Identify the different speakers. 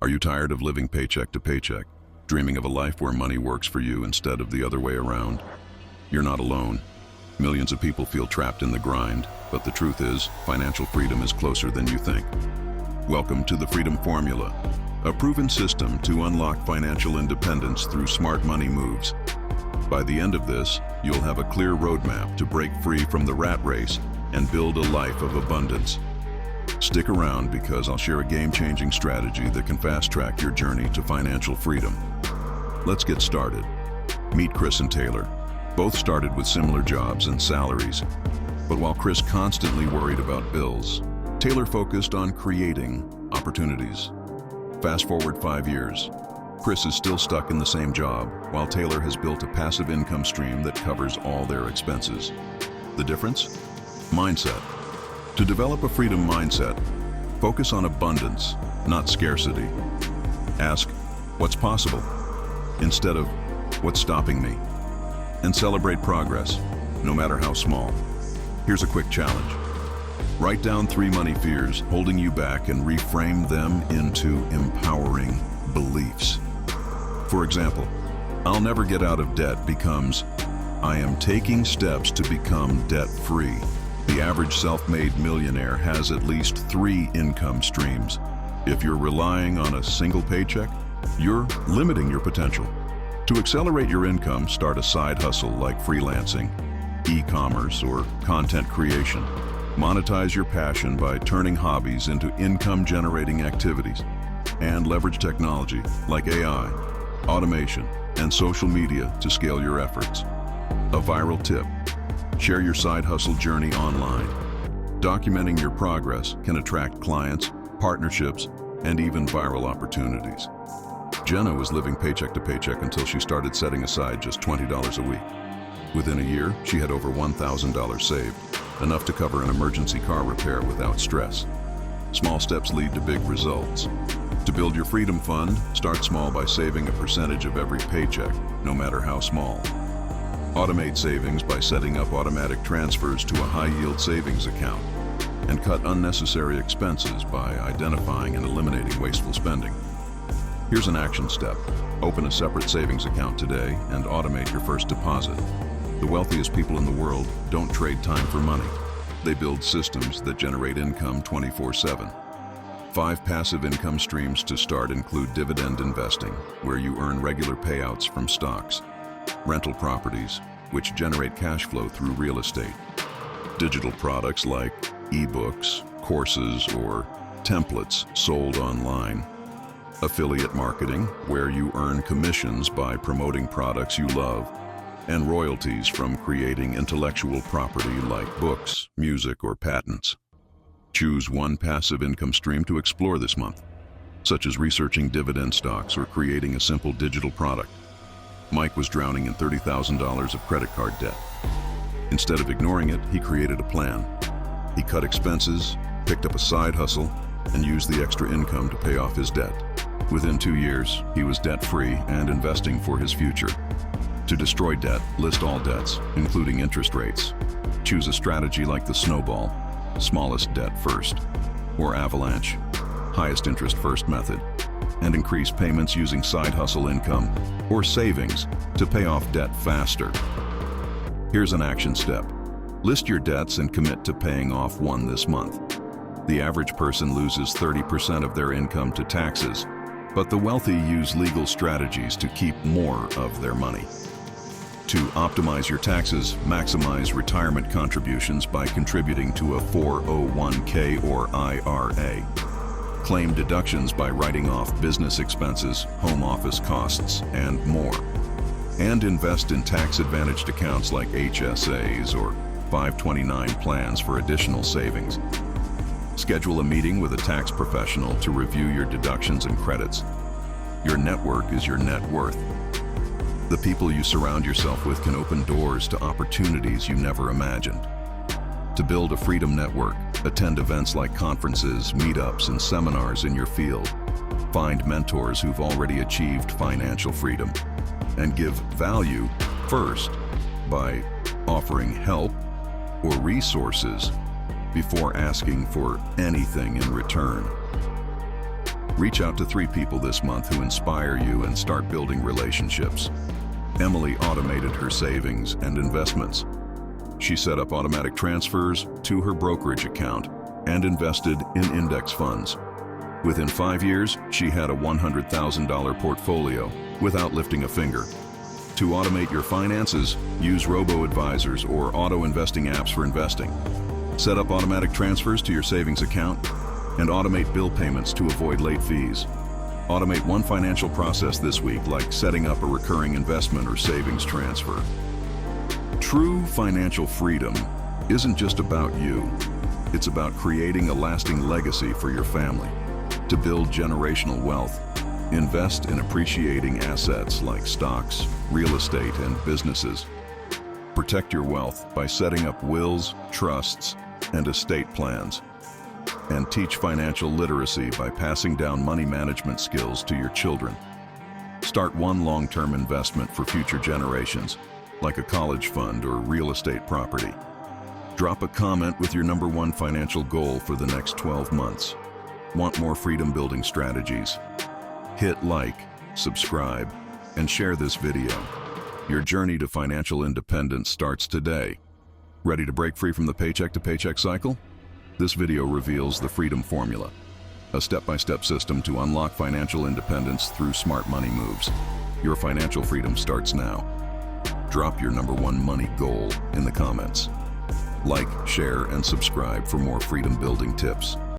Speaker 1: Are you tired of living paycheck to paycheck, dreaming of a life where money works for you instead of the other way around? You're not alone. Millions of people feel trapped in the grind, but the truth is, financial freedom is closer than you think. Welcome to the Freedom Formula, a proven system to unlock financial independence through smart money moves. By the end of this, you'll have a clear roadmap to break free from the rat race and build a life of abundance. Stick around because I'll share a game-changing strategy that can fast-track your journey to financial freedom. Let's get started. Meet Chris and Taylor. Both started with similar jobs and salaries. But while Chris constantly worried about bills, Taylor focused on creating opportunities. Fast forward 5 years. Chris is still stuck in the same job, while Taylor has built a passive income stream that covers all their expenses. The difference? Mindset. To develop a freedom mindset, focus on abundance, not scarcity. Ask, what's possible? Instead of, what's stopping me? And celebrate progress, no matter how small. Here's a quick challenge. Write down 3 money fears holding you back and reframe them into empowering beliefs. For example, I'll never get out of debt becomes, I am taking steps to become debt-free. The average self-made millionaire has at least 3 income streams. If you're relying on a single paycheck, you're limiting your potential. To accelerate your income, start a side hustle like freelancing, e-commerce, or content creation. Monetize your passion by turning hobbies into income-generating activities. And leverage technology like AI, automation, and social media to scale your efforts. A viral tip. Share your side hustle journey online. Documenting your progress can attract clients, partnerships, and even viral opportunities. Jenna was living paycheck to paycheck until she started setting aside just $20 a week. Within a year, she had over $1,000 saved, enough to cover an emergency car repair without stress. Small steps lead to big results. To build your freedom fund, start small by saving a percentage of every paycheck, no matter how small. Automate savings by setting up automatic transfers to a high-yield savings account, and cut unnecessary expenses by identifying and eliminating wasteful spending. Here's an action step. Open a separate savings account today and automate your first deposit. The wealthiest people in the world don't trade time for money. They build systems that generate income 24/7. 5 passive income streams to start include dividend investing, where you earn regular payouts from stocks. Rental properties, which generate cash flow through real estate. Digital products like ebooks, courses, or templates sold online. Affiliate marketing, where you earn commissions by promoting products you love. And royalties from creating intellectual property like books, music, or patents. Choose one passive income stream to explore this month, such as researching dividend stocks or creating a simple digital product. Mike was drowning in $30,000 of credit card debt. Instead of ignoring it, he created a plan. He cut expenses, picked up a side hustle, and used the extra income to pay off his debt. Within 2 years, he was debt-free and investing for his future. To destroy debt, list all debts, including interest rates. Choose a strategy like the snowball, smallest debt first, or avalanche, highest interest first method, and increase payments using side hustle income or savings to pay off debt faster. Here's an action step. List your debts and commit to paying off one this month. The average person loses 30% of their income to taxes, but the wealthy use legal strategies to keep more of their money. To optimize your taxes, maximize retirement contributions by contributing to a 401k or IRA. Claim deductions by writing off business expenses, home office costs, and more. And invest in tax-advantaged accounts like HSAs or 529 plans for additional savings. Schedule a meeting with a tax professional to review your deductions and credits. Your network is your net worth. The people you surround yourself with can open doors to opportunities you never imagined. To build a freedom network, attend events like conferences, meetups, and seminars in your field. Find mentors who've already achieved financial freedom. And give value first by offering help or resources before asking for anything in return. Reach out to 3 people this month who inspire you and start building relationships. Emily automated her savings and investments. She set up automatic transfers to her brokerage account and invested in index funds. Within 5 years, she had a $100,000 portfolio without lifting a finger. To automate your finances, use robo-advisors or auto-investing apps for investing. Set up automatic transfers to your savings account and automate bill payments to avoid late fees. Automate one financial process this week, like setting up a recurring investment or savings transfer. True financial freedom isn't just about you. It's about creating a lasting legacy for your family. To build generational wealth, invest in appreciating assets like stocks, real estate, and businesses. Protect your wealth by setting up wills, trusts, and estate plans. And teach financial literacy by passing down money management skills to your children. Start one long-term investment for future generations, like a college fund or real estate property. Drop a comment with your #1 financial goal for the next 12 months. Want more freedom-building strategies? Hit like, subscribe, and share this video. Your journey to financial independence starts today. Ready to break free from the paycheck-to-paycheck cycle? This video reveals the Freedom Formula, a step-by-step system to unlock financial independence through smart money moves. Your financial freedom starts now. Drop your #1 money goal in the comments. Like, share, and subscribe for more freedom-building tips.